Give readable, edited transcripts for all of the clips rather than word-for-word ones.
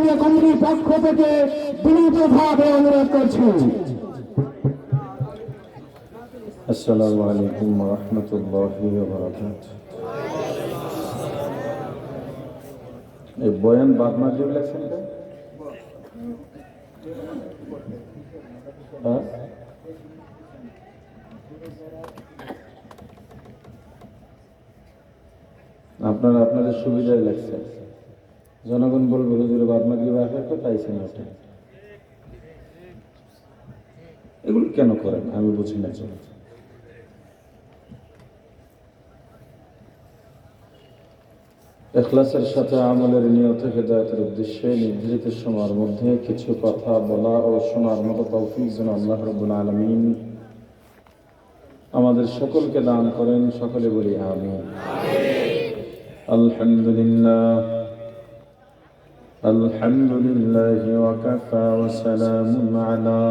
Media কমিটির পক্ষ থেকে বিনীতভাবে অনুরোধ করছি। আসসালামু আলাইকুম ওয়া রাহমাতুল্লাহি ওয়া বারাকাতুহু। এই বয়ান বাদ মাগরিব লেখছেন তো? হ্যাঁ, আপনারা আপনাদের সুবিধায় লেখছেন। জনগণ বলবে হুজুর বাদ মাগরিব আসে তো পাইছেন ওটা। এগুলো কেন করেন আমি বুঝি না। ইখলাসের সাথে আমলের নিয়ত হেদায়েতের উদ্দেশ্যে নির্ধারিত সময়ের মধ্যে কিছু কথা বলা ও শোনার মতো তৌফিক যেন আল্লাহ রাব্বুল আলামিন আমাদের সকলকে দান করেন। সকলে বলি আমিন। আলহামদুলিল্লাহ আলহামদুলিল্লাহ ওয়া কাফা ওয়া সালামুন আলা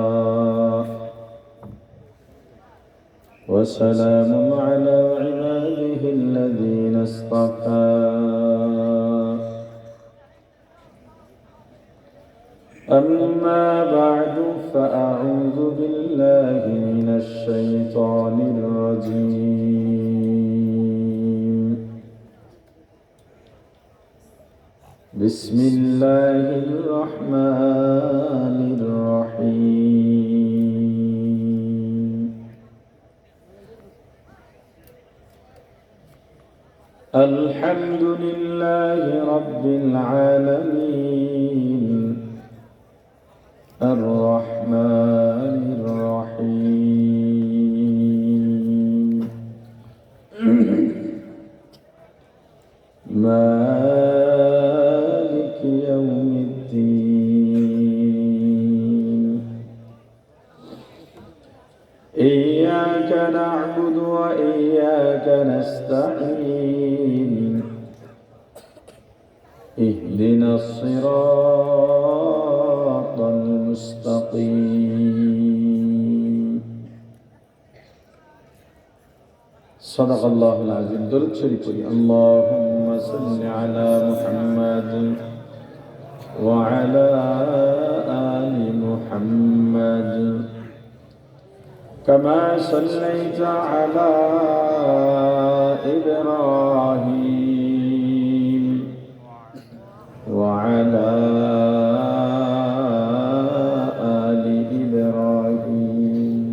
وسلام على عباده الذين اصطفى أما بعد فأعوذ بالله من الشيطان الرجيم بسم الله الرحمن الرحيم الحمد لله رب العالمين الرحمن الرحيم مالك يوم الدين إياك نعبد وإياك نستعين اهدنا الصراط المستقيم صدق الله العظيم. درود شريف اللهم صل على محمد وعلى آل محمد كما صليت على إبراهيم وعلى آل إبراهيم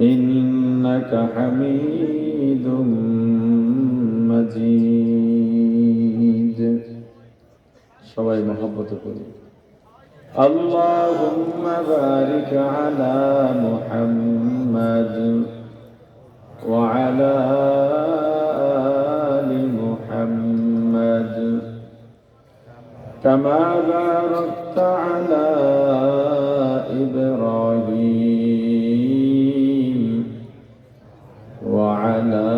إنك حميد مجيد. সবাই মহব্বত করি। اللهم بارك على محمد وعلى آل محمد كما باركت على إبراهيم وعلى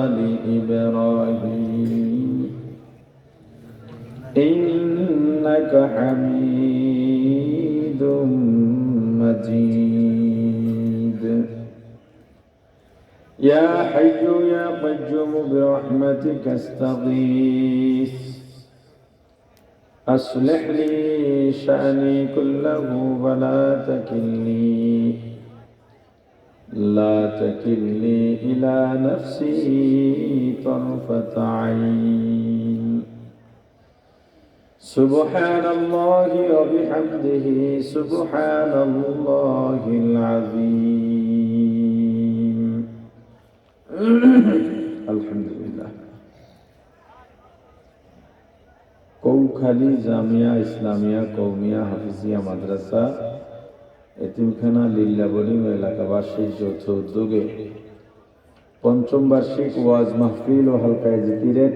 آل إبراهيم إنك حميد مجيد. يا حي يا قيوم برحمتك استغيث أصلح لي شأني كله لا تكلني إلى نفسي طرفة عين. سبحان الله وبحمده سبحان الله العظيم. الحمد لله. কৌখালী জামিয়া ইসলামিয়া কৌমিয়া হাফিজিয়া মাদ্রাসা এতিমখানা লিল্লাবনী এলাকাবাসীর যৌথ উদ্যোগে পঞ্চম বার্ষিক ওয়াজ মাহফিল ও হালকায়ে জিকিরের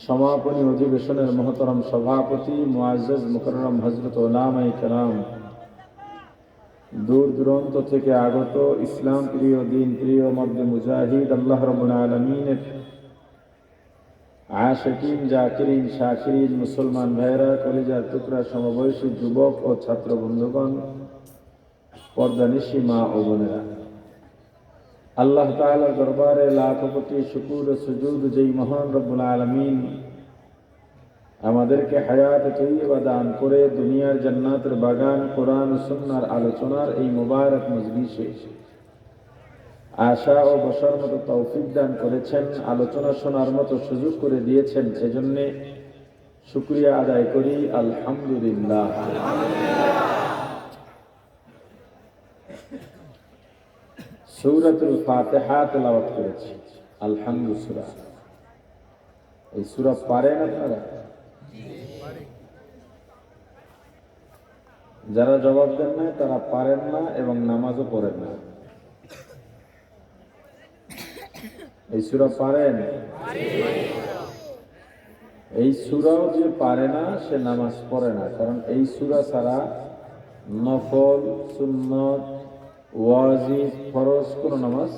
সমাপনী অধিবেশনের মহতরম সভাপতি মুআজ্জাজ মুকাররম হযরত উলামায়ে কেরাম, দূর দূরান্ত থেকে আগত ইসলাম প্রিয় দিন প্রিয় মর্দে মুজাহিদ আল্লাহ রাব্বুল আলামিনের আশিকিন জাকিরিন শাকিরিন মুসলমান ভাইরা, কলিজার টুকরা সমবয়সী যুবক ও ছাত্র বন্ধুগণ, পর্দানিশী মা ও বোনেরা, আল্লাহ তাআলার দরবারে লাখ কোটি শুকর ও সুজুদ যেই মহান রব্বুল আলামিন আমাদেরকে হায়াত তৈয়বা দান করে দুনিয়ার জান্নাতের বাগান কোরআন ও সুন্নাহর আলোচনার এই মুবারক মজলিসে আশা ও বসার মতো তৌফিক দান করেছেন, আলোচনা শোনার মতো সুযোগ করে দিয়েছেন। এজন্য শুকরিয়া আদায় করি, আলহামদুলিল্লাহ। সূরাতুল ফাতিহা তেলাওয়াত করেছি, আলহামদুলিল্লাহ সূরা। এই সূরা পারেন আপনারা? যারা জবাব দেন না তারা পারেন না এবং নামাজও পড়েন না। এই সূরা পারেন? এই সূরাও যে পারে না সে নামাজ পড়ে না, কারণ এই সূরা ছাড়া নফল, সুন্নত, ওয়াজিব, ফরজ কোনো নামাজ।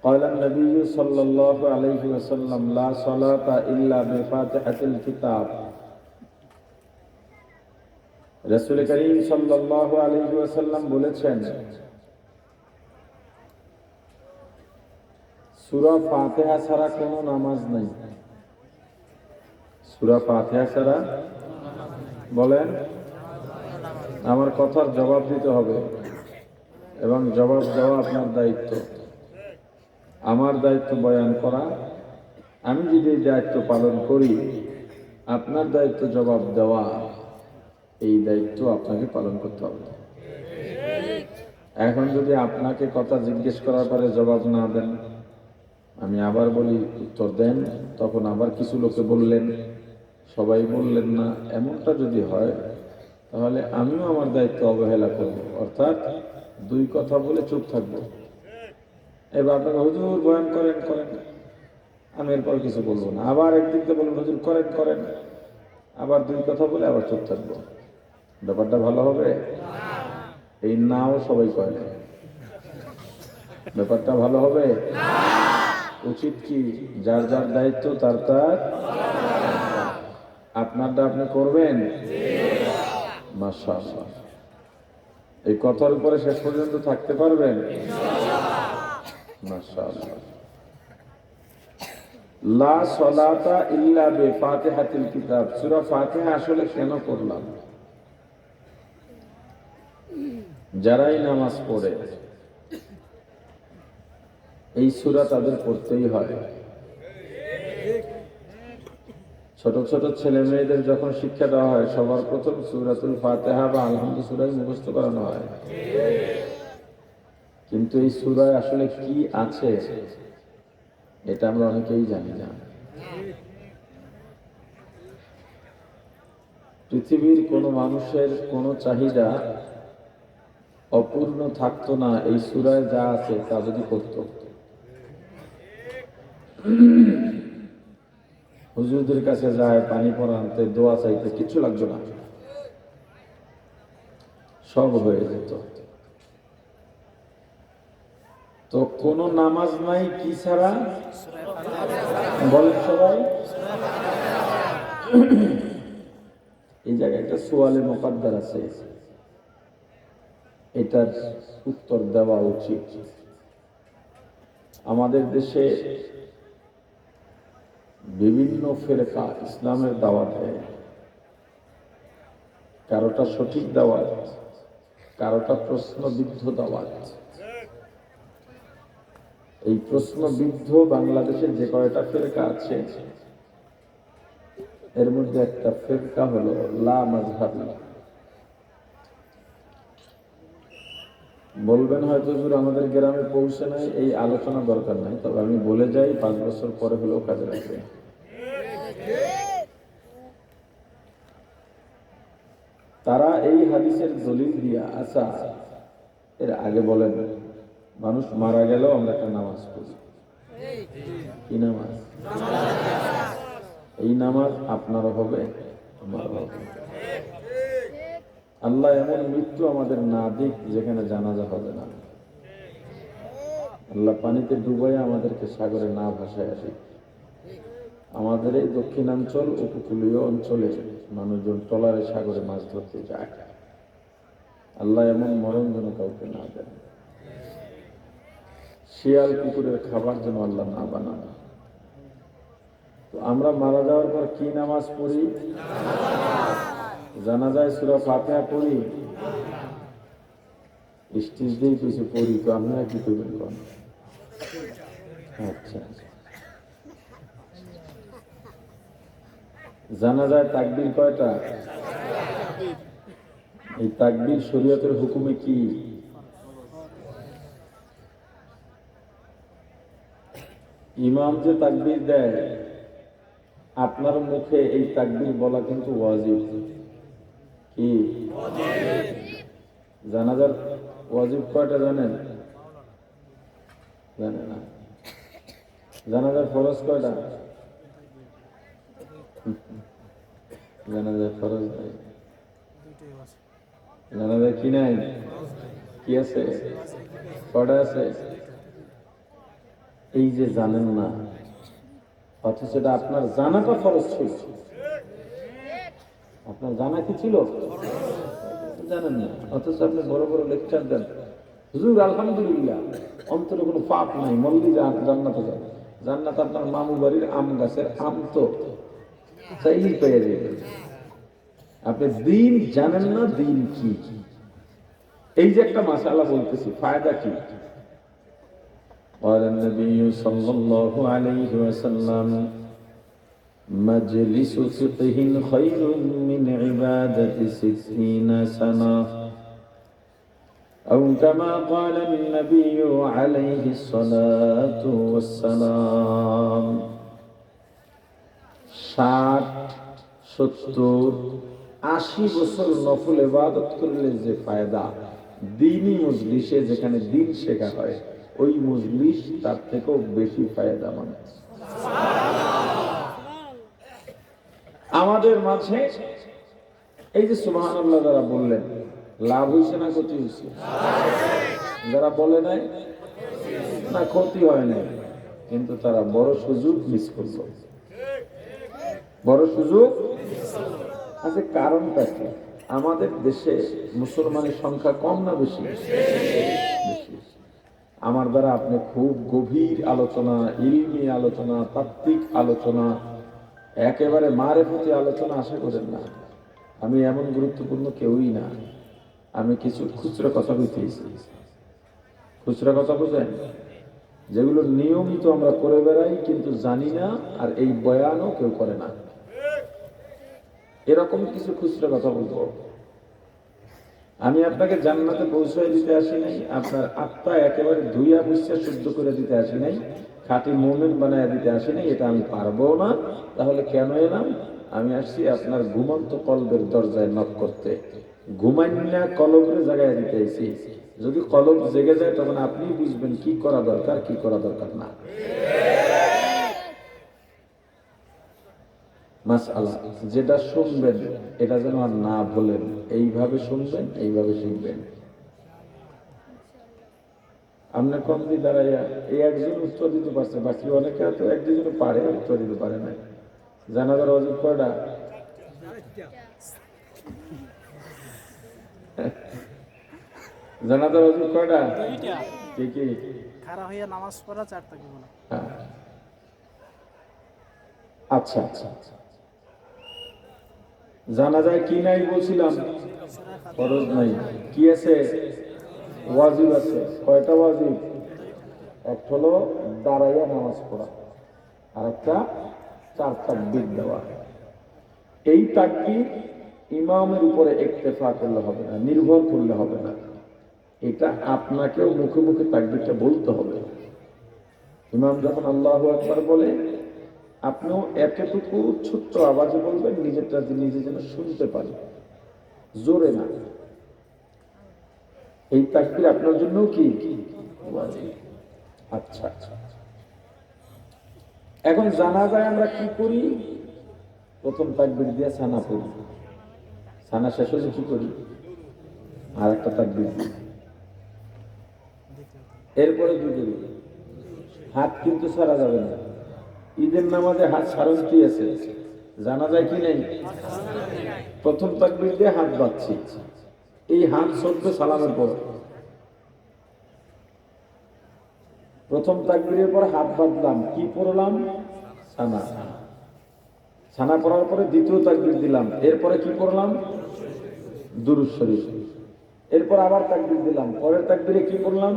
قال النبي صلى الله عليه وسلم لا صلاة إلا بفاتحة الكتاب। রাসূল করিম সাল্লাল্লাহু আলাইহি ওয়াসাল্লাম বলেছেন, সূরা ফাতিহা ছাড়া কোনো নামাজ নাই। সূরা ফাতিহা ছাড়া, বলেন, আমার কথার জবাব দিতে হবে এবং জবাব দেওয়া আপনার দায়িত্ব। আমার দায়িত্ব বয়ান করা, আমি যদি এই দায়িত্ব পালন করি, আপনার দায়িত্ব জবাব দেওয়া। এই দায়িত্ব আপনাকে পালন করতে হবে। এখন যদি আপনাকে কথা জিজ্ঞেস করার পরে জবাব না দেন, আমি আবার বলি উত্তর দেন, তখন আবার কিছু লোকে বললেন, সবাই বললেন না, এমনটা যদি হয় তাহলে আমিও আমার দায়িত্ব অবহেলা করব, অর্থাৎ দুই কথা বলে চুপ থাকবো। এবার আপনাকে হুজুর বয়ান করেন, আমি এরপর কিছু বলবো না। আবার একদিক দিয়ে বলবেন হুজুর করেন, আবার দুই কথা বলে আবার চুপ থাকবো। ব্যাপারটা ভালো হবে? এই নাও সবাই কয় না। ব্যাপারটা ভালো হবে? উচিত কি যার যার দায়িত্ব তার তার। আপনারটা আপনি করবেন, মাশাআল্লাহ। এই কথার উপরে শেষ পর্যন্ত থাকতে পারবেন, মাশাআল্লাহ। লা সালাতা ইল্লা বিফাতিহাতিল কিতাব। সূরা ফাতিহা আসলে কেন পড়লাম? যারাই নামাজ পড়ে এই সূরা তাদের পড়তেই হয়। ছোট ছোট ছেলে মেয়েদের যখন শিক্ষা দেওয়া হয়, সবার প্রথম সূরাতুল ফাতিহা বা আলহামদুলিল্লাহ সূরা মুখস্থ করানো হয়। কিন্তু এই সূরায় আসলে কি আছে এটা আমরা অনেকেই জানি না। পৃথিবীর কোন মানুষের কোন চাহিদা অপূর্ণ থাকতো না এই সূরায় যা আছে তা যদি করত। হুজুরদের কাছে যায় পানি পড়া আনতে, দোয়া চাইতে, কিছু লাগতো না, সব হয়ে যেত। তো কোন নামাজ নাই কি ছাড়া? বলেন সবাই। এই জায়গায় একটা সোয়ালে মুকাদ্দার আছে, এটার উত্তর দেওয়া উচিত। আমাদের দেশে বিভিন্ন ফিরকা ইসলামের দাওয়াত দেয়, কারোটা সঠিক দাওয়াত, কারোটা প্রশ্নবিদ্ধ দাওয়াত। এই প্রশ্নবিদ্ধ বাংলাদেশে যে কয়টা ফিরকা আছে এর মধ্যে একটা ফিরকা হলো লা মাযহাবী। বলবেন হয়তো হুজুর আমাদের গ্রামে পৌঁছে নাই, এই আলোচনা দরকার নাই, তবে আমি বলে যাই 5 বছর পরে হলেও কাজে লাগবে। তারা এই হাদিসের দলিল দিয়া, আচ্ছা এর আগে বলেন, মানুষ মারা গেলেও আমরা একটা নামাজ পড়ি, কি নামাজ? এই নামাজ আপনারও হবে, আমারও হবে। আল্লাহ এমন মৃত্যু আমাদের না দিক যেখানে জানাজা হবে না। আল্লাহ পানিতে ডুবাই আমাদেরকে সাগরে না ভাসায় আসি। আমাদের এই দক্ষিণাঞ্চল উপকূলীয় অঞ্চলে মানুষজন ট্রলারে সাগরে মাছ ধরতে যায়। আল্লাহ এমন মরণ যেন কাউকে না দেন। শিয়াল কুকুরের খাবার যেন আল্লাহ না বানান। তো আমরা মারা যাওয়ার পর কি নামাজ পড়ি? জানাজায় সূরা ফাতিহা পড়ি, স্টেজ দিয়ে কিছু পড়ি। তো আপনারা কি করবেন কোন? আচ্ছা, জানাজায় তাকবীর কয়টা? এই তাকবীর শরীয়তের হুকুমে কি? ইমাম যে তাকবীর দেয়, আপনার মুখে এই তাকবীর বলা কিন্তু ওয়াজিব। কি জানাজার ওয়াজিব কয়টা জানেন? জানেন না? জানাজার ফরজ কয়টা? জানাজার ফরজ নাই। জানাজার কি নাই? কি আছে? কয়টা আছে? এই যে জানেন না, অথচ এটা আপনার জানাটা ফরজ ছিল। আপনার জানা কি ছিল? জানেন না, অথচ আপনি বড় বড় লেকচার দেন, হুজুর আলহামদুলিল্লাহ অন্তরে কোনো পাপ নাই, মল্লি জান্নাতে যাবে। জান্নাত আপনার মামু বাড়ির আম গাছের আম, তো চাইলেই পেয়ে যাবে। আপনি দিন জানেন না, দিন কি। এই যে একটা মাসালা বলতেছি, ফায়দা কি? قال النبي صلى الله عليه وسلم مجلس فقه خير من عبادة 60 سنة أو كما قال النبي عليه الصلاة والسلام 60, 70, 80 বছর নফল ইবাদত করলে যে ফায়দা, দ্বীনি মজলিসে যেখানে দ্বীন শেখা হয়, ওই মজলিস তার থেকেও বেশি ফায়দামান। আমাদের মাঝে এই যে সুবহানাল্লাহ যারা বললেন, লাভ হয়েছে না ক্ষতি হয়েছে? যারা বলে নাই, না ক্ষতি হয় নাই, কিন্তু তারা বড় সুযোগ মিস করল। বড় সুযোগ আছে। কারণটা কি? আমাদের দেশে মুসলমানের সংখ্যা কম না বেশি? বেশি। আমার দ্বারা আপনি খুব গভীর আলোচনা, ইলমি আলোচনা, তাত্ত্বিক আলোচনা, একেবারে মারেফতি আলোচনা আশা করেন না। আমি এমন গুরুত্বপূর্ণ কেউই না। আমি কিছু খুচরা কথা বলতেছি। খুচরা কথা বুঝেন, যেগুলো নিয়মিত আমরা করে বেড়াই কিন্তু জানি না, আর এই বয়ানও কেউ করে না, এরকম কিছু খুচরা কথা বলবো। আমি আপনাকে জান্নাতে পৌঁছায় দিতে আসি নাই, আপনার আত্মা একেবারে ধুইয়া মুছিয়া শুদ্ধ করে দিতে আসি নাই, খাঁটি মুমিন বানায় দিতে আসি নাই, এটা আমি পারবো না। তাহলে কেন এলাম? আমি আসছি আপনার ঘুমন্ত কলবের দরজায় নক করতে। ঘুমাইনা কলবের জায়গায় দিতে আসি। যদি কলব জেগে যায় তখন আপনি বুঝবেন কি করা দরকার, কি করা দরকার না। মাসআলা যেটা শুনবেন এটা যেন আর না বলেন, এইভাবে শুনবেন, এইভাবে শিখবেন। আপনার কম দিয়ে দাঁড়াইয়া এই একজন উত্তর দিতে পারছে, বাকি অনেকে হয়তো এক দুজন পারে, উত্তর দিতে পারে না। জানাজার ওয়াজিব কয়টা? জানাজার ওয়াজিব কয়টা? কি কি? খাড়া হইয়া নামাজ পড়া, 4 তাকবীর। আচ্ছা আচ্ছা, জানাজায় কি নাই বলছিলাম? ফরজ নাই। কি আছে? ওয়াজিব আছে। কয়টা ওয়াজিব? একটা হলো দাঁড়াইয়া নামাজ পড়া, আর একটা 4 তাকবীর দেওয়া। এই তাকবীর ইমামের উপরে ইক্তেফা করলে হবে না, নির্ভর করলে হবে না। এটা আপনাকেও মুখে মুখে তাকবীরটা বলতে হবে। ইমাম যখন আল্লাহু আকবার বলে, আপনিও এতটুকু ছোট্ট আওয়াজে বলবেন, নিজেরটা নিজে যেন শুনতে পারে, জোরে না। এই তাকবীর আপনার জন্য কি? আচ্ছা আচ্ছা। এখন জানাজায় আমরা কি করি? প্রথম তাকবীর দিয়ে সানা পড়ি, সানা শেষ হলে কি করি? আর একটা তাকবীর দিই, এরপরে দুটো দিই। হাত কিন্তু ছাড়া যাবে না। ঈদের নামাজে হাত ছাড়ন কি আছে? জানাজায় কি নেই? প্রথম তাকবীর দিয়ে হাত বাঁধছি, এই হাত সরবে সালামের পর। প্রথম তাকবীরের পর হাত বাঁধলাম, কি পড়লাম? সানা। সানা পড়ার পরে দ্বিতীয় তাকবীর দিলাম, এরপরে কি পড়লাম? দুরূদ শরীফ। এরপর আবার তাকবীর দিলাম, পরের তাকবীরে কি পড়লাম?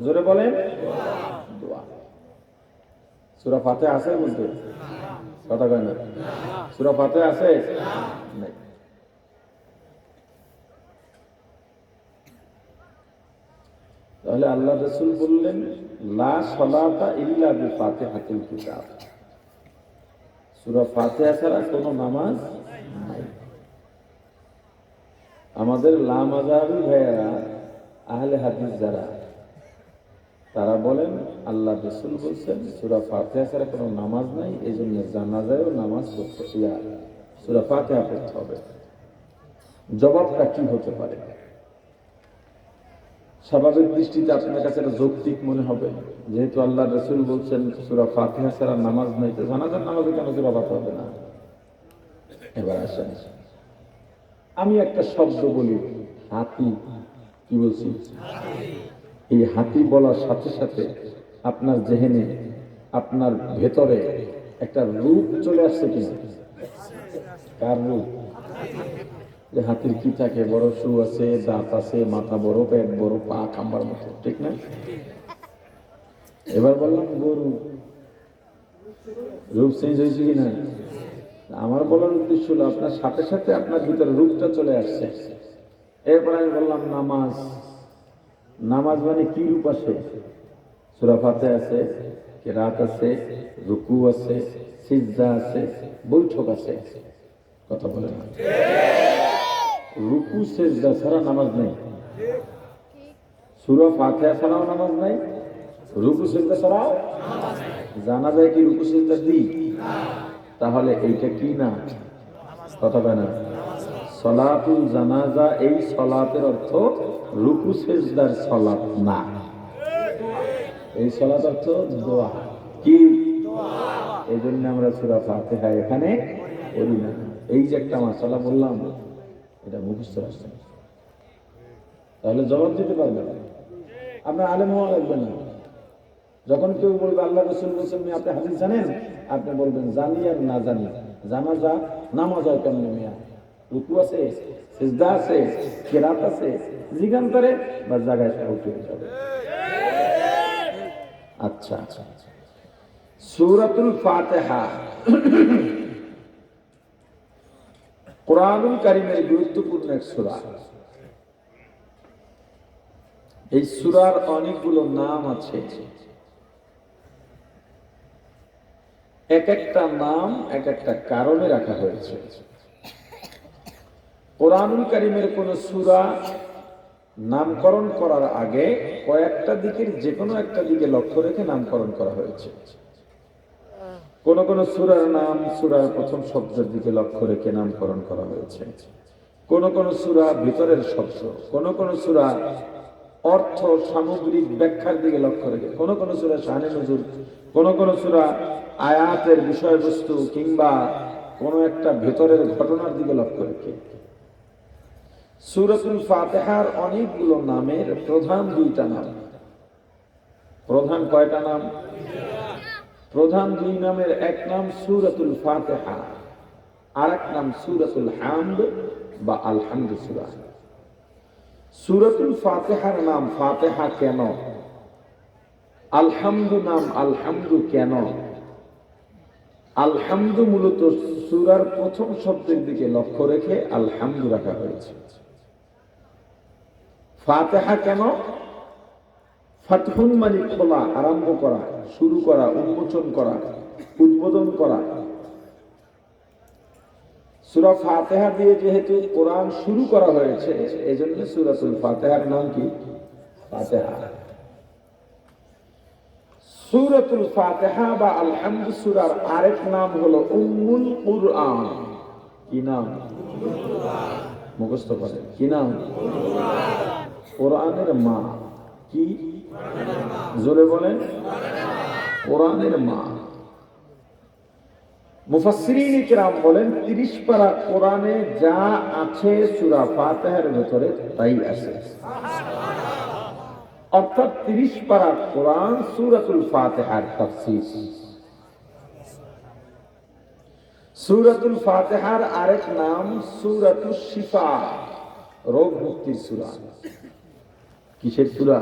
জোরে বলেন, দোয়া। সূরা ফাতিহা আছে বলতে? কথা কয় না? সূরা ফাতিহা আছে? নাই। তাহলে আল্লাহ রাসূল বললেন, লা সালাতা ইল্লা বিফাতিহাতিল কিতাব। সূরা ফাতিহা ছাড়া কোনো নামাজ নাই। আমাদের লামাযাবি ভাইয়েরা, আহলে হাদিস যারা, তারা বলেন আল্লাহ রাসূল বলছেন সূরা ফাতিহা ছাড়া কোনো নামাজ নাই, এই জন্য জানাজায়ও নামাজ পড়তে সূরা ফাতিহা পড়তে হবে। জবাবটা কি হতে পারে? স্বাভাবিক দৃষ্টিতে আপনার কাছে এটা যৌক্তিক মনে হবে, যেহেতু আল্লাহ রাসূল বলছেন সূরা ফাতিহা ছাড়া নামাজ নাই, তো জানাজার নামাজে কেন সূরা ফাতিহা হবে না? এবার আসেন, আমি একটা শব্দ বলি, হাতি। কি বলছি? এই হাতি বলার সাথে সাথে আপনার জেহেনে, আপনার ভেতরে একটা রূপ চলে আসছে কিনা? কার রূপ? যে হাতির কি থাকে? বড় শু আছে, দাঁত আছে, মাথা বড়, পেট বড়, পা খাম্বার মতো, ঠিক না? এবার বললাম গরু, রূপ চেঞ্জ হয়েছে কিনা? আমার বলার উদ্দেশ্য হলো আপনার সাথে সাথে আপনার ভিতরে রূপটা চলে আসছে। এরপর আমি বললাম নামাজ। নামাজ মানে কি রূপ আসে? সূরা ফাতিহা আছে, কিরাত আছে, রুকু আছে, সিজদা আছে, বৈঠক আছে। কথা বলেন, রুকু সিজদা ছাড়া নামাজ নেই। সূরা ফাতিহা ছাড়াও নামাজ নাই, রুকু সিজদা ছাড়াও জানা যায় কি রুকু সিজদা দিই? তাহলে এইটা কি না? কথা বলেন না। সলাতুল জানাজা, এই সলাতের অর্থ রুকু সিজদার সলাত না। এই সলাত অর্থ দোয়া। কি? এই জন্য আমরা সূরা ফাতিহা এখানে পড়ি না। এই যে একটা মাসালা বললাম, এটা মুখস্থ রাখছেন, তাহলে জবাব দিতে পারবেন। আপনার আলেম হওয়া লাগবে না। যখন কেউ বলবে আল্লাহ রাসূল বলেছেন আপনি হাদিস জানেন, আপনি বলবেন জানি আর না জানি। জানাজা নামাজ হয় কেমনে মিয়া? রুকু আছে, সিজদা আছে, কিরাত আছে, জিগান্তরে বা জায়গায় উঠে যাবে। আচ্ছা, সূরাতুল ফাতিহা কোরআনুল কারীমের গুরুত্বপূর্ণ এক সূরা। এই সূরার অনেকগুলো নাম আছে। এক একটা নাম এক একটা কারণে রাখা হয়েছে। কোরআনুল কারীমের কোন সূরা নামকরণ করার আগে কয়েকটা দিকের যে কোনো একটা দিকে লক্ষ্য রেখে নামকরণ করা হয়েছে। কোন কোন সূরার নাম সূরার প্রথম শব্দের দিকে লক্ষ্য রেখে নামকরণ করা হয়েছে। কোন কোন সূরা ভিতরের শব্দ, কোন কোন সূরা অর্থ সামগ্রিক ব্যাখ্যার দিকে লক্ষ্য রেখে, কোন কোন সূরা শানে নুজুল, কোন কোন সূরা আয়াতের বিষয়বস্তু কিংবা কোন একটা ভেতরের ঘটনার দিকে লক্ষ্য রেখে। সূরাতুল ফাতিহার অনেকগুলো নামের প্রধান দুইটা নাম। প্রধান কয়টা নাম? প্রধান দুই নামের এক নাম সূরাতুল ফাতিহা, আর এক নাম সূরাতুল হামদ বা আলহামদ সূরা। সূরাতুল ফাতিহার নাম ফাতিহা কেন? আলহামদ নাম আলহামদ কেন? আলহামদ মূলত সূরার প্রথম শব্দের দিকে লক্ষ্য রেখে আলহামদ রাখা হয়েছে। ফাতিহা কেন? ফাতহুন মানে খোলা, আরম্ভ করা, শুরু করা, উন্মোচন করা, উদ্বোধন করা। সূরা ফাতিহা দিয়ে যেহেতু কোরআন শুরু করা হয়েছে, এজন্য সূরাতুল ফাতিহার নাম কি? ফাতিহা। সূরাতুল ফাতিহা বা আলহামদ সূরার আরেক নাম হলো উম্মুল কুরআন। কি নাম? মুখস্থ করেন, কি নাম? কোরআনের মা। কি? জোরে বলেন, কোরআনের মা। মুফাসসিরিন কিরাম বলেন 30 পারা কোরআনে যা আছে সূরা ফাতিহার ভিতরে তাই আছে। অর্থাৎ 30 পারা কোরআন সূরাতুল ফাতিহার তাফসীর। সূরাতুল ফাতিহার আরেক নাম সূরাতুশ শিফা, রোগ মুক্তির সূরা। কিসের সূরা?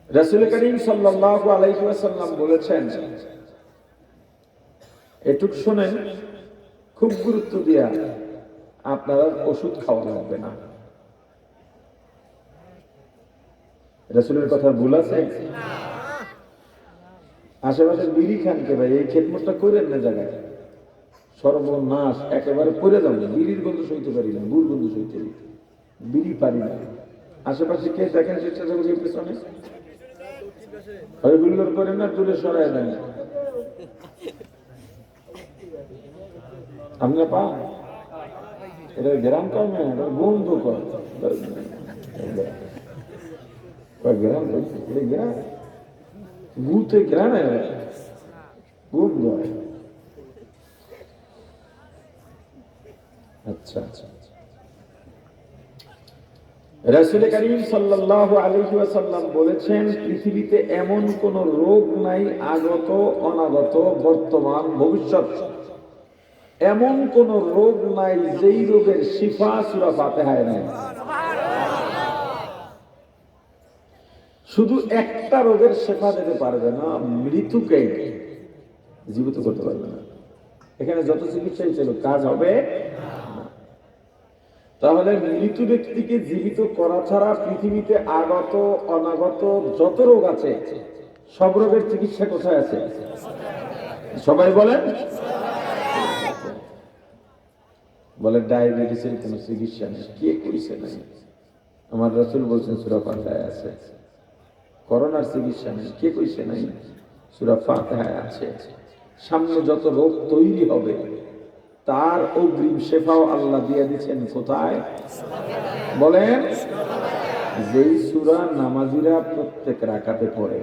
রাসূল করিম সাল্লাল্লাহু আলাইহি ওয়াসাল্লাম বলেছেন, এটুক শুনেন, খুব গুরুত্ব দিয়া, আপনারা ওষুধ খাওয়া লাগবে না। রাসূলের কথা ভুল আছে? আশেপাশে বিড়ি খান কে ভাই, এই খেদমতটা করেন না জায়গায়, সর্বনাশ, একেবারে পড়ে যাবে। বিড়ির গন্ধ সইতে পারি না, গুড় গন্ধ সইতে পারি, বিড়ি পারি না। আশেপাশে কে দেখেন চেষ্টা করবে পেছনে, হুল্লোড় করেন না, দূরে সরাই দেন। আপনার পা এটা গ্রাম কম না, এটা গন্ধ কর গ্রাম, গ্রাম ভূতে গ্রামে গন্ধ হয়। আচ্ছা আচ্ছা। রাসূল করিম সাল্লাল্লাহু আলাইহি ওয়াসাল্লাম বলেছেন, পৃথিবীতে এমন কোন রোগ নাই, আগত, অনাগত, বর্তমান, ভবিষ্যৎ, এমন কোন রোগ নাই যেই রোগের শিফা সূরা ফাতিহায় নাই। শুধু একটা রোগের শিফা দিতে পারবে না, মৃত্যুকে জীবিত করতে পারবে না। এখানে যত চিকিৎসাই ছিল, কাজ হবে না। তাহলে মৃত ব্যক্তিকে জীবিত করা ছাড়া পৃথিবীতে আগত, অনাগত যত রোগ আছে, সব রোগের চিকিৎসা কোথায় আছে? সবাই বলেন। বলে ডায়াবেটিসের কোনো চিকিৎসা নেই, কে কইছে নাই? আমার রাসূল বলছেন সূরা ফাতিহায় আছে। করোনার চিকিৎসা নেই, কে কইছে নাই? সূরা ফাতিহায় আছে। সামনে যত রোগ তৈরি হবে তার অগ্রিম শেফাও আল্লাহ দিয়ে দিচ্ছেন কোথায়? বলেন। যেই সূরা নামাজিরা প্রত্যেক রাকাতে পড়ে।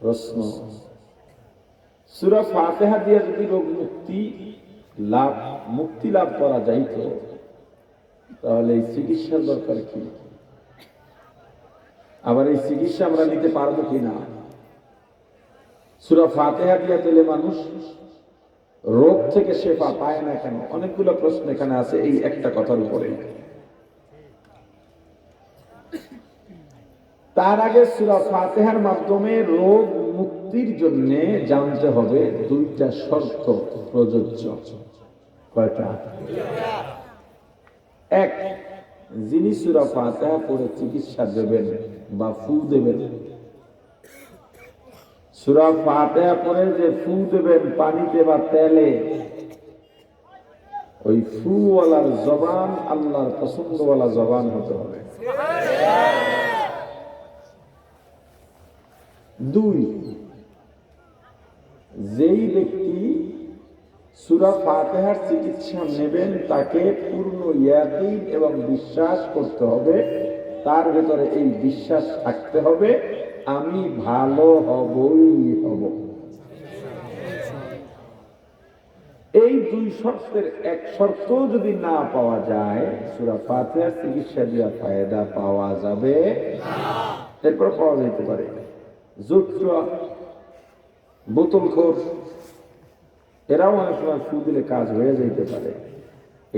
প্রশ্ন, সূরা ফাতিহা দিয়ে যদি রোগ মুক্তি লাভ করা যাইত, তাহলে এই চিকিৎসার দরকার কি? আবার এই চিকিৎসা আমরা নিতে পারবো কিনা? সূরা ফাতিহা দিয়ে পেলে মানুষ রোগ থেকে শেফা পায় না কেন? অনেকগুলো প্রশ্ন এখানে আছে এই একটা কথার উপরে। তার আগে সূরা ফাতিহার মাধ্যমে রোগ মুক্তির জন্য জানতে হবে দুইটা শর্ত প্রযোজ্য। কয়টা? এক, যিনি সূরা ফাতিহা পড়ে চিকিৎসা দেবেন বা ফু দেবেন, সূরা ফাতিহা পড়ে যে ফু দেবেন পানিতে বা তেলে, ওই ফুওয়ালার জবান আল্লাহর পছন্দওয়ালা জবান হতে হবে। দুই, যেই ব্যক্তি সূরা ফাতিহার চিকিৎসা নেবেন তাকে পূর্ণ ইয়াকিন এবং বিশ্বাস করতে হবে, তার ভেতরে এই বিশ্বাস থাকতে হবে আমি ভালো হবই হব। এই দুই শর্তের এক শর্ত যদি না পাওয়া যায়, সূরা ফাতিহার চিকিৎসা দিয়া ফায়দা পাওয়া যাবে না। এরপর পাওয়া যেতে পারে জুটরা, বোতলখোর, এরাও অনেক সময় ফু দিলে কাজ হয়ে যেতে পারে।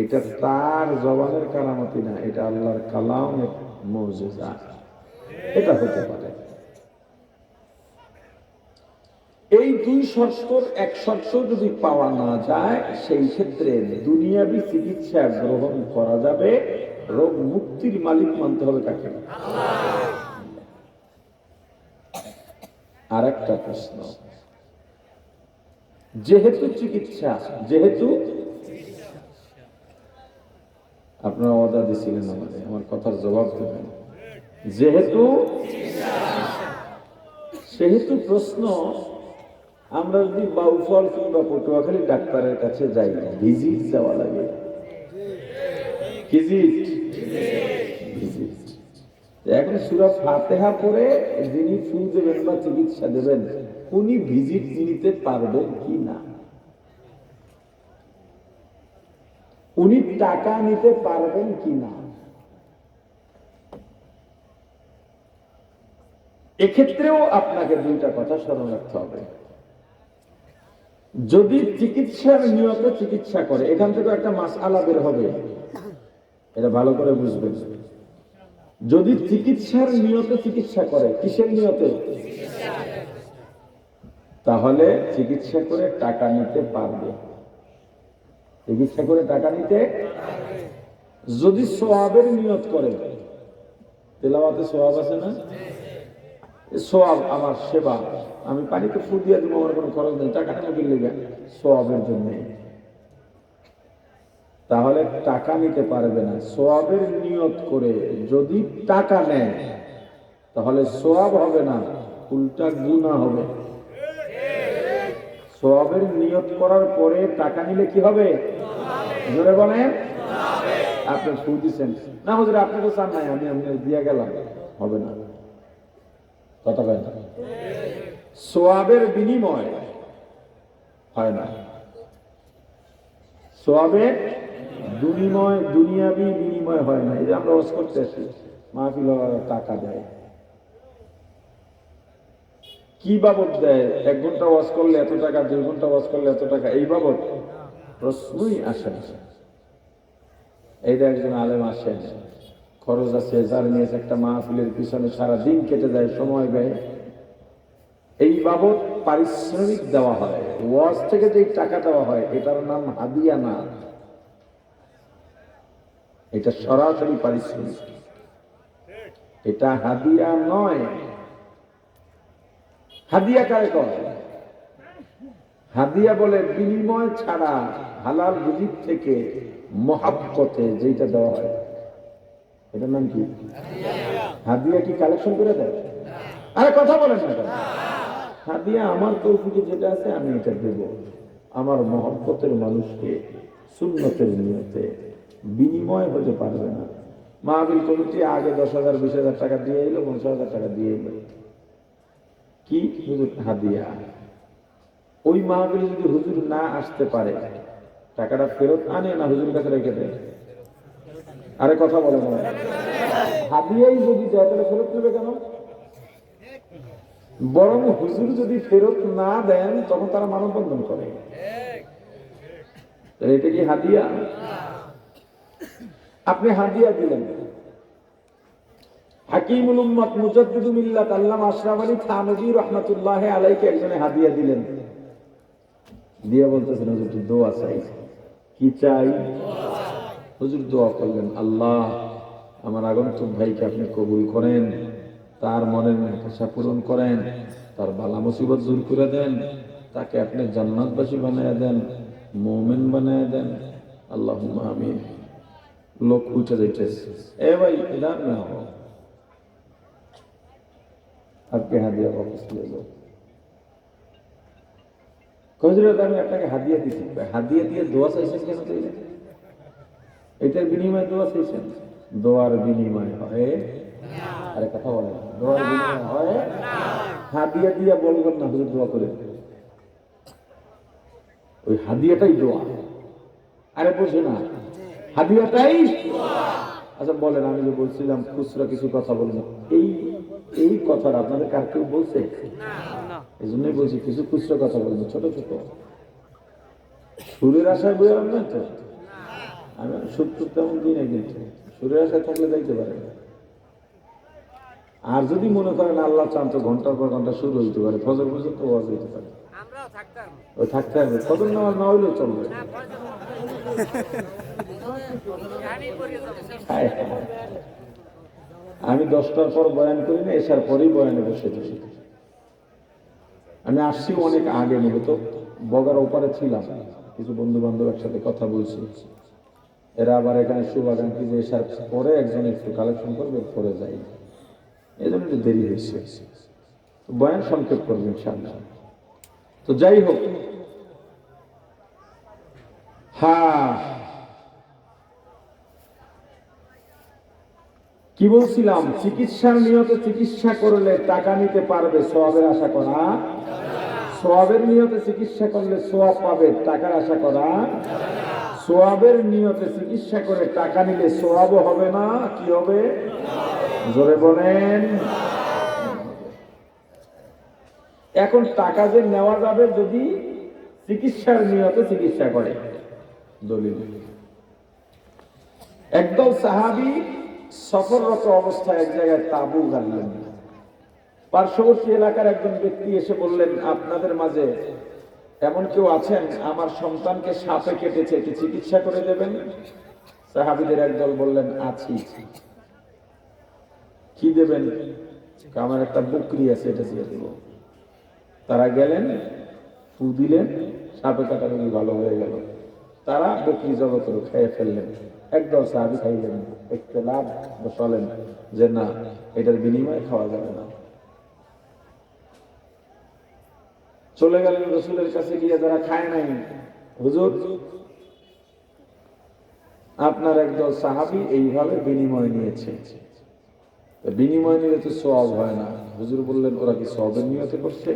এটা তার জবানের কারামতি না, এটা আল্লাহর কালামের মুজিজা, এটা হতে পারে। এই দুই শর্তর এক শর্ত যদি পাওয়া না যায়, সেই ক্ষেত্রে দুনিয়াবি চিকিৎসা গ্রহণ করা যাবে। রোগ মুক্তির মালিক মানতে হবে কাকে? আর একটা প্রশ্ন, যেহেতু চিকিৎসা, যেহেতু আপনারা ওয়াদা দিছিলেন আমাদের, আমার কথার জবাব দেবেন, যেহেতু সেহেতু প্রশ্ন, আমরা যদি বাউফল কিংবা পটুয়াখালী ডাক্তারের কাছে যাই, ভিজিট যাওয়া লাগে। ভিজিট। এখন সূরা ফাতিহা পড়ে যিনি ফু দেবেন বা চিকিৎসা দেবেন, উনি ভিজিট নিতে পারবেন কি না? উনি টাকা নিতে পারবেন কিনা, এক্ষেত্রেও আপনাকে দুইটা কথা স্মরণ রাখতে হবে। যদি চিকিৎসার নিয়তে চিকিৎসা করে, এখান থেকে একটা মাসআলা বের হবে, এটা ভালো করে বুঝবেন। যদি চিকিৎসার নিয়তে চিকিৎসা করে, কিসের নিয়তে, তাহলে চিকিৎসা করে টাকা নিতে পারবে। চিকিৎসা করে টাকা নিতে, যদি সওয়াবের নিয়ত করে, তেলাওয়াতে সওয়াব আছে না, সওয়াব আমার সেবা, আমি পানিতে ফু দিয়ে দিব, আমার কোনো খরচ নেই, টাকাটা আমাকে লেগে সওয়াবের জন্য, তাহলে টাকা নিতে পারবে না। সওয়াবের নিয়ত করে যদি টাকা নেয়, তাহলে সওয়াব হবে না, উল্টা গুনাহ হবে। সওয়াবের নিয়ত করার পরে টাকা নিলে কি হবে, জোরে বলেন। আপনি ফু দিচ্ছেন না, হুজুর আপনি তো চান নাই, আমি দিয়ে গেলাম, হবে না, কথা বলেন। সওয়াবের বিনিময় হয় না, সওয়াবের বিনিময়, দুনিয়াবি বিনিময় হয় না। এই যে আমরা ওয়াজ করতে আসি, মাহফিল টাকা দেয়, কি বাবদ দেয়? 1 ঘন্টা ওয়াজ করলে এত টাকা, 2 ঘন্টা ওয়াজ করলে এত টাকা, এই বাবদ প্রশ্নই আসে না। এইটা একজন আলেম আসেন, খরচ আছে, যার নিয়ে একটা মাহফিলের পিছনে সারা দিন কেটে যায়, সময় ব্যয়, এই বাবদ পারিশ্রমিক দেওয়া হয়। ওয়াজ থেকে যে টাকা দেওয়া হয়, এটার নাম হাদিয়া না, এটা সরাসরি পারিশ্রমিক, এটা হাদিয়া নয়। হাদিয়া কারে কয়? হাদিয়া বলে বিনিময় ছাড়া হালাল রিজিক থেকে মহাব্বতে যেটা দেওয়া হয়, এটার নাম কি? হাদিয়া কি কালেকশন করে দেয়? আরে কথা বলেন না কেন? হাদিয়া আমার তৌফিকে যেটা আছে আমি এটা দেব, আমার মহব্বতের মানুষকে সুন্নতের নিয়তে। বিনিময় হতে পারবে না। মাহফিল কমিটি আগে 10,000 20,000 টাকা দিয়ে এলো, 50,000 টাকা দিয়ে এলো, কি হুজুর হাদিয়া। ওই মাহফিলে যদি হুজুর না আসতে পারে, টাকাটা ফেরত আনে না হুজুরের কাছে রেখে দেয়? আরে কথা বলে না। হাদিয়াই যদি দেয় তাহলে ফেরত নেবে কেন? বরং হুজুর যদি ফেরত না দেন, তখন তারা মানববন্ধন করে। এটা কি হাদিয়া? আপনি হাদিয়া দিলেন, হাকিমুল উম্মত মুজাদ্দিদুল মিল্লাত আল্লামা আশরাফ আলী থানভী রাহমাতুল্লাহি আলাইহি একজনে হাদিয়া দিলেন, দিয়ে বলতেছেন হুজুর দোয়া চাই। কি চাই? হুজুর দোয়া করলেন, আল্লাহ আমার আগন্তুক ভাইকে আপনি কবুল করেন, তার মনের আশা পূরণ করেন, তার বালা মুসিবত দূর করে দেন, তাকে আপনি জান্নাতবাসী বানায় দেন, মুমিন বানায় দেন, আল্লাহুম্মা আমিন। লোক উঠে যাইতেছে, এ ভাই ইদার না হো, আপনি হাদিয়া वापस ले लो। হযরত আমি আপনাকে হাদিয়া দিচ্ছি, হাদিয়া দিয়ে দোয়া চাইছেন কেন? তাইলে এটার বিনিময়ে দোয়া চাইছেন? দোয়ার বিনিময় হয় না। আরে কথা বলেন, দোয়ার বিনিময় হয় না। হাদিয়া দিয়া বলবেন না হুজুর দোয়া করে, ওই হাদিয়াটাই দোয়া। আরে বুঝে না, হাদিয়াটাই দোয়া। আচ্ছা বলেন, আমি যে বলছিলাম খুচরা কিছু কথা বলেন, এই কথাটা আপনাদের কার কেউ বলছে? এই জন্যই বলছি কিছু খুচরা কথা বলবো, ছোট ছোট সুরের আশায় বই আনবেন না তো। আমি সত্তর তেমন দিন কিন্তু সুরের আশায় থাকলে যাইতে পারে। আর যদি মনে করেন আল্লাহ চান তো ঘন্টার পর ঘন্টা শুরু হইতে পারে, ফজর পর্যন্ত ওয়াজ হইতে পারে, ওই থাকতে হবে। ফজর নামাজ না হইলেও চলবে। আমি 10টার পর বয়ান করি না, এসার পরেই বয়ানে বসে বসে। আমি আসছি অনেক আগে, মূলত বগার ওপারে ছিলাম, কিছু বন্ধু বান্ধব একসাথে কথা বলছি, এরা আবার এখানে শুভাকাঙ্ক্ষী যে এসার পরে একজন একটু কালেকশন করবে, পরে যাই, এই জন্য একটু দেরি হয়েছে। বয়ান সংক্ষেপ করবে ইনশাআল্লাহ। তো যাই হোক, হ্যাঁ কি বলছিলাম, চিকিৎসার নিয়তে চিকিৎসা করলে টাকা নিতে পারবে, সওয়াবের আশা করা। সওয়াবের নিয়তে চিকিৎসা করলে সওয়াব পাবে, টাকার আশা করা। সোয়াবের নিয়তে চিকিৎসা করে টাকা নিলে সোয়াবও হবে না, কি হবে? জোরে বলেন। এখন টাকা যে নেওয়া যাবে যদি চিকিৎসার নিয়তে চিকিৎসা করে। দলিল, একদল সাহাবী সফররত অবস্থায় এক জায়গায় তাঁবু গাড়লেন। পার্শ্ববর্তী এলাকার একজন ব্যক্তি এসে বললেন, আপনাদের মাঝে এমন কেউ আছেন আমার সন্তানকে সাপে কেটেছে, একটু চিকিৎসা করে দেবেন? সাহাবীদের একদল বললেন, আছি। কি দেবেন? আমার একটা বকরি আছে, এটা দিয়ে দেব। তারা গেলেন, ফু দিলেন, সাপে কাটা রোগী ভালো হয়ে গেল। তারা বকরি জগত খেয়ে ফেললেন। একদল সাহাবী খাইলেন, একটু লাভ বসালেন যে না, এটার বিনিময়ে খাওয়া যাবে না। চলে গেলেন রাসূলের কাছে গিয়ে, যারা খায় নাই, হুজুর আপনার একদল সাহাবী এইভাবে বিনিময় নিয়েছে, বিনিময় নিলে তো সওয়াব হয় না। হুজুর বললেন, ওরা কি সওয়াবের নিয়তে করছে?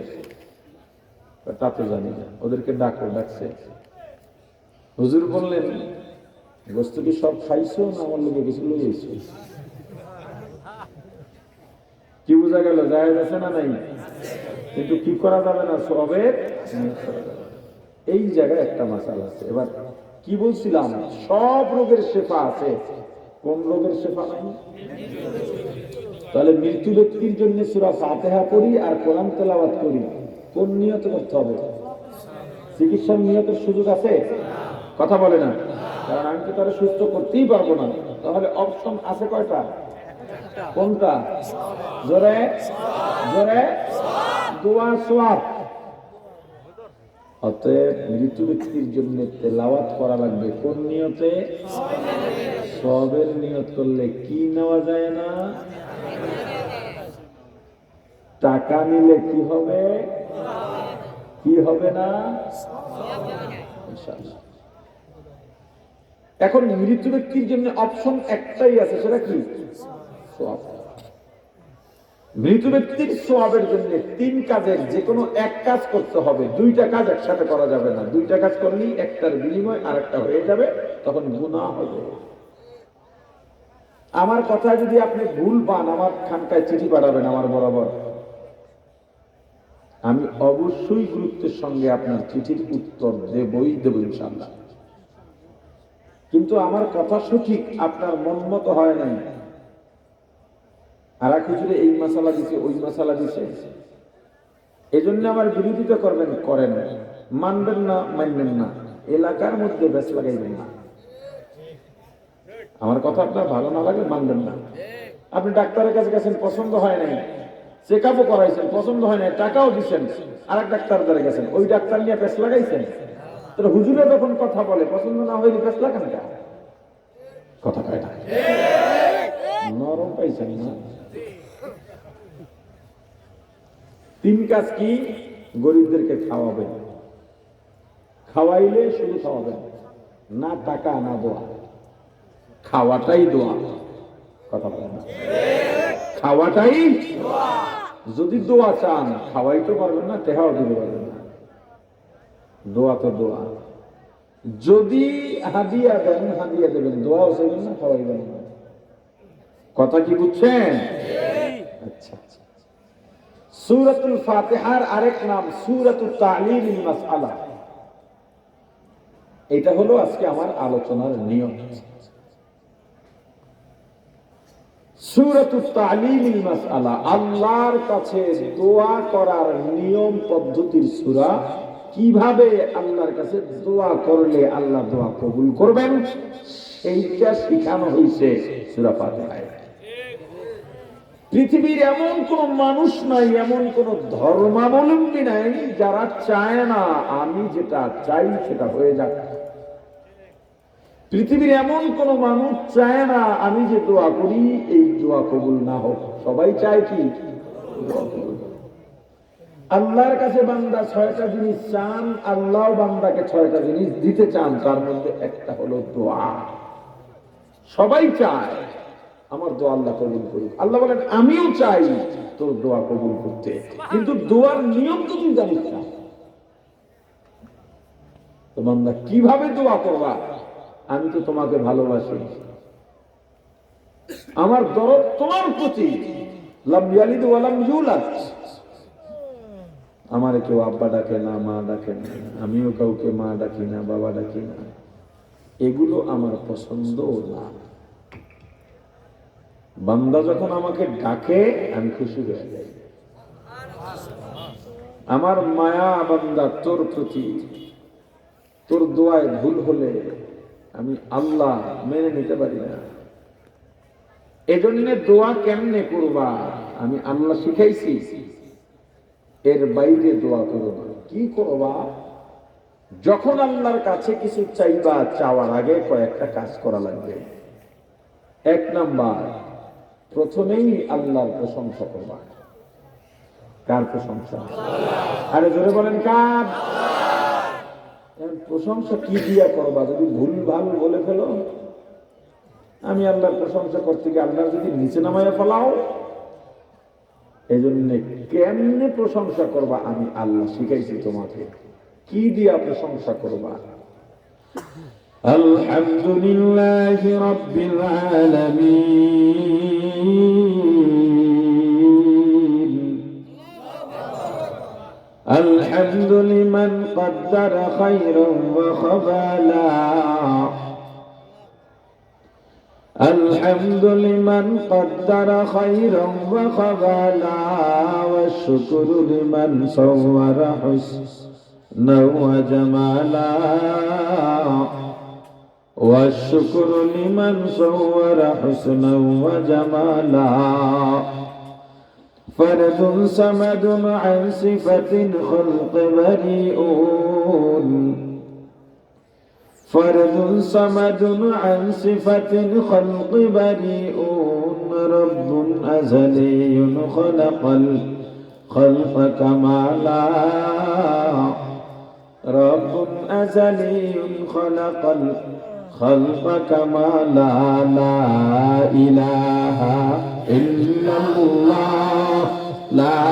তা তো জানি না, ওদেরকে ডাকছে। হুজুর বললেন, গোস্ত কি সব খাইছো না আমার লোকে কিছু লইছো? কি বোঝা গেল? জায়েজ আছে না নাই? কিন্তু কি করা যাবে না? সওয়াবের নিয়ত করা যাবে। এই জায়গায় একটা মাসালা আছে। এবার কি বলছিলাম? সব রোগের শেফা আছে, কোন রোগের শেফা নাই? তাহলে মৃত্যু ব্যক্তির জন্য সূরা ফাতিহা পড়ি আর কোরআন তেলাওয়াত করি, কোন নিয়তে করতে হবে? চিকিৎসার নিয়তের সুযোগ আছে? কথা বলে না, কারণ আমি তো তারা সুস্থ করতেই পারবো না। তাহলে অপশন আছে কয়টা? কোনটা? জোরে জোরে, দোয়া সওয়াব। অতএব মৃত্যু ব্যক্তির জন্য তেলাওয়াত করা লাগবে কোন নিয়তে? সওয়াবের নিয়ত করলে কি নেওয়া যায় না? টাকা নিলে কি হবে? কি হবে না? ইনশাআল্লাহ। এখন মৃত্যু ব্যক্তির জন্য অপশন একটাই আছে, সেটা কি? সওয়াব। মৃত ব্যক্তির সওয়াবের জন্য 3 কাজের যে কোনো এক কাজ করতে হবে। 2টা কাজ একসাথে করা যাবে না। 2টা কাজ করলেই একটার বিনিময় আরেকটা হয়ে যাবে, তখন গুনাহ হবে। আমার কথা যদি আপনি ভুল পান, আমার খানকায় চিঠি পাঠাবেন আমার বরাবর, আমি অবশ্যই গুরুত্বের সঙ্গে আপনার চিঠির উত্তর দেব ইনশাআল্লাহ। কিন্তু আমার কথা সঠিক, আপনার মন মতো হয় নাই, আর এক হুজুরে এই মাসালা দিছে, ওই মাসালা দিছে, এজন্য আমার বিরোধিতা করবেন, করেন, মানবেন না, মানবেন না, এলাকার মধ্যে বেশ লাগাইবেন না। আমার কথা আপনার ভালো না লাগে, মানবেন না। আপনি ডাক্তারের কাছে গেছেন, পছন্দ হয় নাই, চেক আপও করাইছেন, পছন্দ হয় নাই, টাকাও দিচ্ছেন, আর এক ডাক্তার দ্বারা গেছেন, ওই ডাক্তার নিয়ে পেশ লাগাইছেন। তাহলে হুজুরে যখন কথা বলে পছন্দ না হইলে পেশ লাগান কেন? কথা কয় না, নরম পাইছেন না? 3 কাজ কি? গরিবদেরকে খাওয়াবেন, খাওয়াইলে শুধু খাওয়াবেন না, টাকা না দোয়া। খাওয়াটাই দোয়া। কথা বলেন না, খাওয়াটাই দোয়া। যদি দোয়া চান খাওয়াইতে পারবেন না, টেহাও দিতে পারবেন না, দোয়া তো দোয়া। যদি হাদিয়া দেন, হাদিয়া দেবেন, দোয়াও চাইবেন না, খাওয়াইবেন না। কথা কি বুঝছেন? আচ্ছা, সূরাতুল ফাতিহার আরেক নাম সূরাতুত তা'লিমিল মাসআলা। এটা হলো আজকে আমার আলোচনার নিয়ম। সূরাতুত তা'লিমিল মাসআলা, আল্লাহর কাছে দোয়া করার নিয়ম পদ্ধতির সূরা। কিভাবে আল্লাহর কাছে দোয়া করলে আল্লাহ দোয়া কবুল করবেন সেইটা শেখানো হয়েছে সূরা ফাতিহায়। পৃথিবীর এমন কোন মানুষ নাই, এমন কোন ধর্মাবলম্বী নাই যারা চায় না আমি যেটা চাই সেটা হয়ে যাক। পৃথিবীর এমন কোন মানুষ চায় না আমি যে দোয়া করি এই দোয়া কবুল না হোক। সবাই চায় কি? আল্লাহর কাছে বান্দা 6টা জিনিস চান, আল্লাহ বান্দাকে 6টা জিনিস দিতে চান, তার মধ্যে একটা হলো দোয়া। সবাই চায় আমার দোয়া আল্লাহ কবুল করুক। আল্লাহ বলেন আমিও চাই তোর দোয়া কবুল করতে, কিন্তু দোয়ার নিয়ম তো তুই জানিস না। তো বান্দা কিভাবে দোয়া করবা আমি তো তোমাকে ভালোবাসি, আমার দরদ তোমার প্রতি। লাম ইয়ালিদ ওয়া লাম ইউলাদ, আমার কেউ আব্বা ডাকে না, মা ডাকে না, আমিও কাউকে মা ডাকি না, বাবা ডাকি না, এগুলো আমার পছন্দ না। বান্দা যখন আমাকে ডাকে আমি খুশি হয়ে যাই। আমার মায়া বান্দা তোর প্রতি, তোর দোয়ায় ভুল হলে আমি আল্লাহ মেনে নিতে পারি না। এজন্য দোয়া কেমনে করবা আমি আল্লাহ শিখাইছি, এর বাইরে দোয়া করো না। কি করবা? যখন আল্লাহর কাছে কিছু চাইবা, চাওয়ার আগে কয়েকটা কাজ করা লাগবে। এক নাম্বার, প্রথমেই আল্লাহর প্রশংসা করবা। কার প্রশংসা? আরে জোরে বলেন কার? প্রশংসা কি দিয়া করবা? যদি ভুল ভাল বলে ফেলো, আমি আল্লাহর প্রশংসা করতে গিয়ে আল্লাহর যদি নিচে নামাইয়া ফেলাও, এই জন্য কেমনে প্রশংসা করবা আমি আল্লাহ শিখাইছি তোমাকে। কি দিয়া প্রশংসা করবা? আলহামদুলিল্লাহি রাব্বিল আলামিন, আলহামদু লিমান কদ্দারা খায়রান ওয়া খাবালা, الحمد لمن قدر خيرا وخبالا، والشكر لمن صور حسنا وجمالا، والشكر لمن صور حسنا وجمالا، فرد صمد عن صفة خلق بريئون، فرد صمد عن صفة الخلق بريئون، رب أزلي خلق الخلق كمالا، رب أزلي خلق الخلق كمالا، لا إله إلا الله، لا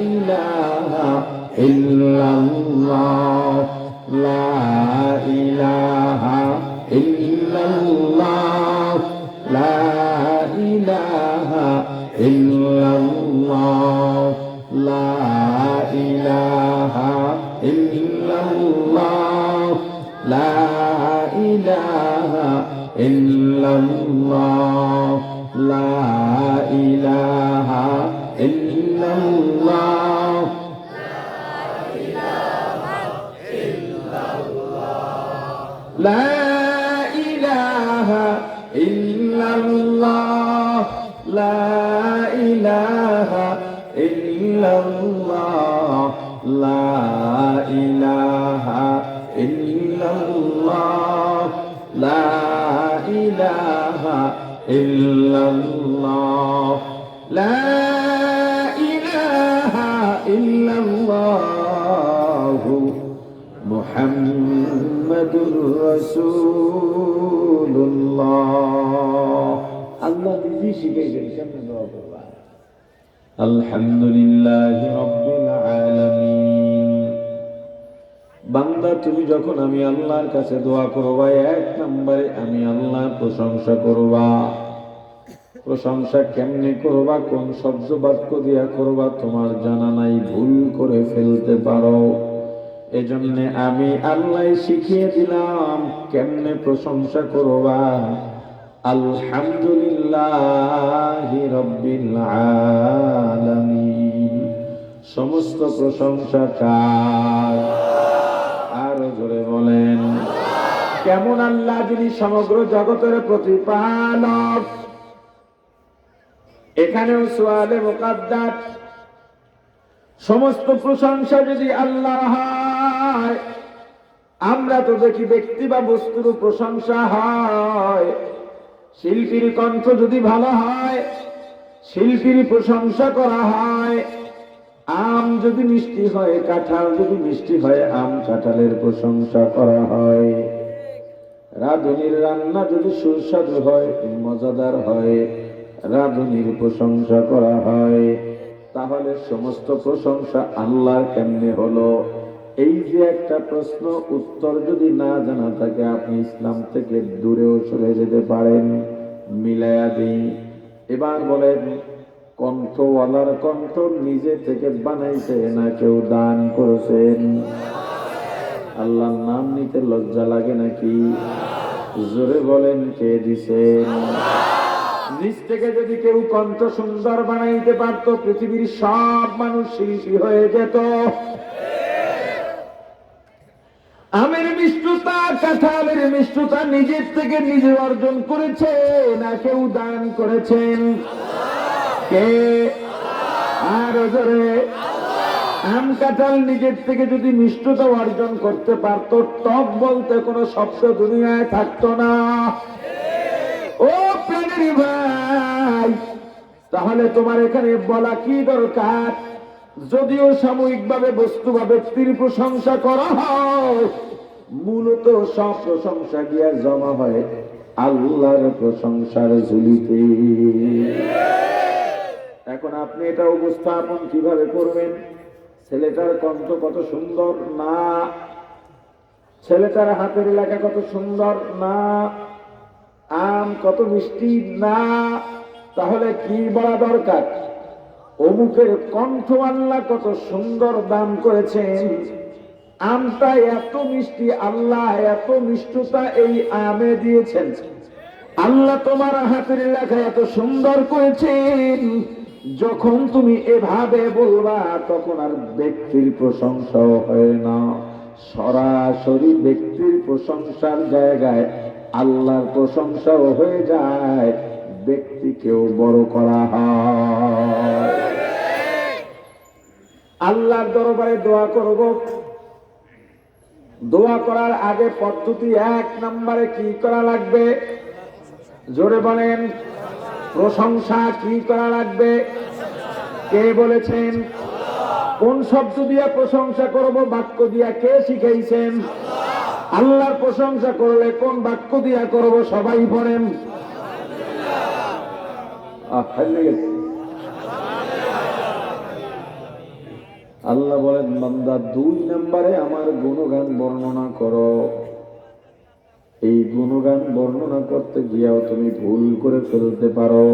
إله إلا الله، لا إله إلا الله، لا إله إلا الله، لا إله إلا الله، لا إله إلا الله، لا إله إلا الله، لا إله إلا الله، لا إله إلا الله، لا إله إلا الله، لا إله إلا الله، لا إله إلا الله، মুহাম্মাদুর রাসূলুল্লাহ। আল্লাহ নিজে শিখাইছেন কেমনে দোয়া করবা। আলহামদুলিল্লাহি রাব্বিল আলামিন। বান্দা তুমি যখন আমি আল্লাহর কাছে দোয়া করবা, এক নম্বরে আমি আল্লাহর প্রশংসা করবা। প্রশংসা কেমনে করবা, কোন শব্দ বাক্য দিয়া করবা তোমার জানা নাই, ভুল করে ফেলতে পারো। এজন্য আমি আল্লাহ শিখিয়ে দিলাম কেমনে প্রশংসা করবা। আলহামদুলিল্লাহি রাব্বিল আলামিন। সমস্ত প্রশংসা কার? আরো জোরে বলেন। কেমন আল্লাহ, যিনি সমগ্র জগতের প্রতিপালক। এখানেও সুআলে মুকাদ্দাস, সমস্ত প্রশংসা যদি আল্লাহ হয়, আমরা তো দেখি ব্যক্তি বা বস্তুর প্রশংসা হয়। শিল্পীর কণ্ঠ যদি ভালো হয়, শিল্পীর প্রশংসা করা হয়। আম যদি মিষ্টি হয়, কাঁঠাল যদি মিষ্টি হয়, আম কাঁঠালের প্রশংসা করা হয়। রাঁধুনির রান্না যদি সুস্বাদু হয়, মজাদার হয়, রাঁধুনির প্রশংসা করা হয়। তাহলে সমস্ত প্রশংসা আল্লাহর কেমনে হলো? এই যে একটা প্রশ্ন, উত্তর যদি না জানা থাকে আপনি ইসলাম থেকে দূরেও সরে যেতে পারেন। মিলায়া দিই। এবার বলেন, কণ্ঠওয়ালার কণ্ঠ নিজে থেকে বানাইছে না কেউ দান করেছেন? আল্লাহর নাম নিতে লজ্জা লাগে নাকি? জোরে বলেন, কে দিছেন? নিজ থেকে যদি কেউ কণ্ঠ সুন্দর বানাইতে পারত, পৃথিবীর সব মানুষ শিল্পী হয়ে যেত। আমের মিষ্টতা, কাঁঠালের মিষ্টতা নিজের থেকে নিজে অর্জন করেছে না কেউ দান করেছেন? কে? আর জোরে। আম কাঁঠাল নিজের থেকে যদি মিষ্টতা অর্জন করতে পারত, টক বলতে কোনো শব্দ দুনিয়ায় থাকতো না। ও প্রাণের ভাই, তাহলে তোমার এখানে বলা কি দরকার? যদিও সাময়িকভাবে বস্তুভাবে ব্যক্তির প্রশংসা করা হয়, মূলত সব প্রশংসা গিয়া জমা হয় আল্লাহর প্রশংসার ঝুলিতে। এখন আপনি এটা উপস্থাপন কিভাবে করবেন? ছেলেটার কণ্ঠ কত সুন্দর না, ছেলেটার হাতের লেখা কত সুন্দর না, আম কত মিষ্টি না, তাহলে কি বলা দরকার? অমুকের কণ্ঠ আল্লাহ কত সুন্দর দান করেছেন, আমটা এত মিষ্টি, আল্লাহ এত মিষ্টতা এই আমে দিয়েছেন, আল্লাহ তোমার হাতের লেখা এত সুন্দর করেছেন। যখন তুমি এভাবে বলবা, তখন আর ব্যক্তির প্রশংসাও হয় না, সরাসরি ব্যক্তির প্রশংসার জায়গায় আল্লাহর প্রশংসাও হয়ে যায়, ব্যক্তিকেও বড় করা হয়। আল্লাহর দরবারে দোয়া করব, দোয়া করার আগে পদ্ধতি 1 নম্বরে কি করা লাগবে? জোরে বলেন, প্রশংসা কি করা লাগবে? কে বলেছেন? কোন শব্দ দিয়া প্রশংসা করব? বাক্য দিয়া। কে শিখাইছেন? আল্লাহর প্রশংসা করলে কোন বাক্য দিয়া করব? সবাই বলেন। আল্লাহ বলেন, বান্দা 2 নম্বরে আমার গুণগান বর্ণনা করো। এই গুণগান বর্ণনা করতে গিয়াও তুমি ভুল করে ফেলতে পারো।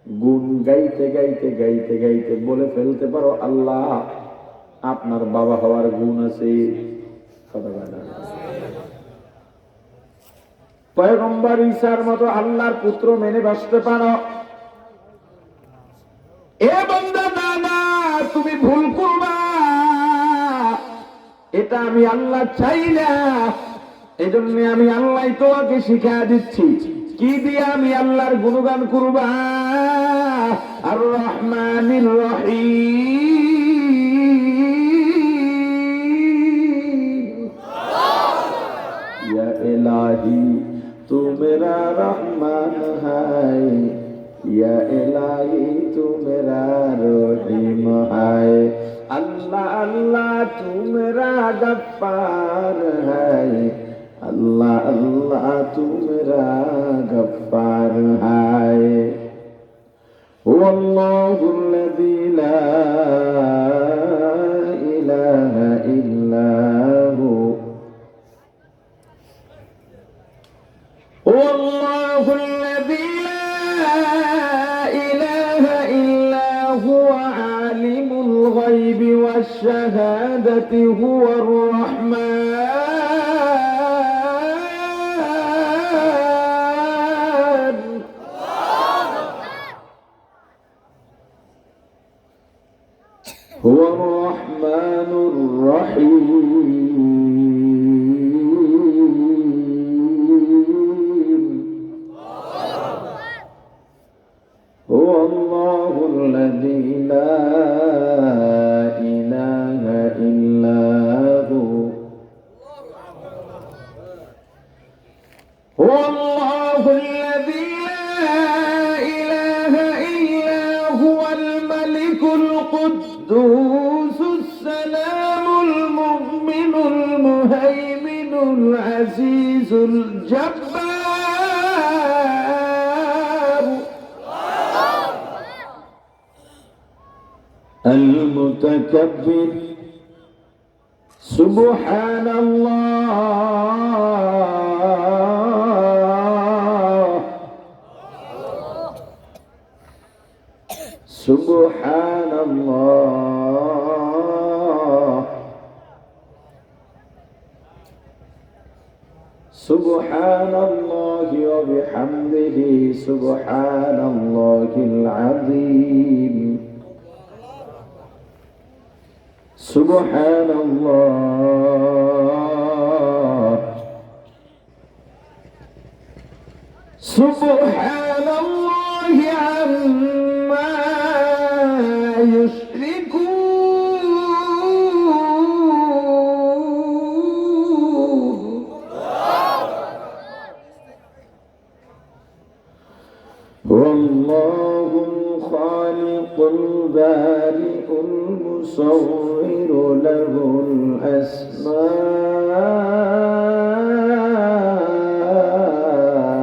গুণ গাইতে গাইতে গাইতে গাইতে বলে ফেলতে পারো, আল্লাহ আপনার বাবা হওয়ার গুণ আছে। পয়গম্বর ঈসার মতো আল্লাহর পুত্র মেনে বাঁচতে পারো। এ বান্দা, না না, তুমি ভুল করবা, এটা আমি আল্লাহ চাই না। এজন্য আমি আল্লাহ তোমাকে শিখা দিচ্ছি কি দিয়ে আমি আল্লাহর গুণগান করবা। আর রহমানির রহিম, ইয়া ইলাহি তু মেরা রহমান হায়, ইয়া ইলাহি তু মেরা রহিম হায়। अल्लाह अल्लाह तू मेरा गफ्फार है, अल्लाह अल्लाह तू मेरा गफ्फार है। हुवल्लाहुल्लज़ी ला इलाहा इल्ला हु, हुवल्लाहुल्लज़ी ला इलाहा इल्ला हुवा आलिमुल गैबि वश्शहादति हुवर रहमान। हुवर रहमानुर रहीम। हुवल्लाहुल्लज़ी ला इलाहा इल्ला हु, हुवल्लाहुल्लज़ी ला इलाहा इल्ला हुवल मलिकुल कुद्दूसुस सलामुल मुमिनुल मुहैमिनुल अज़ीजुल जब्बार। المتكبر سبحان الله سبحان الله سبحان الله وبحمده سبحان الله العظيم سبحان الله سبحان الله عما يشركون والله الخالق البارئ المصور له الأسماء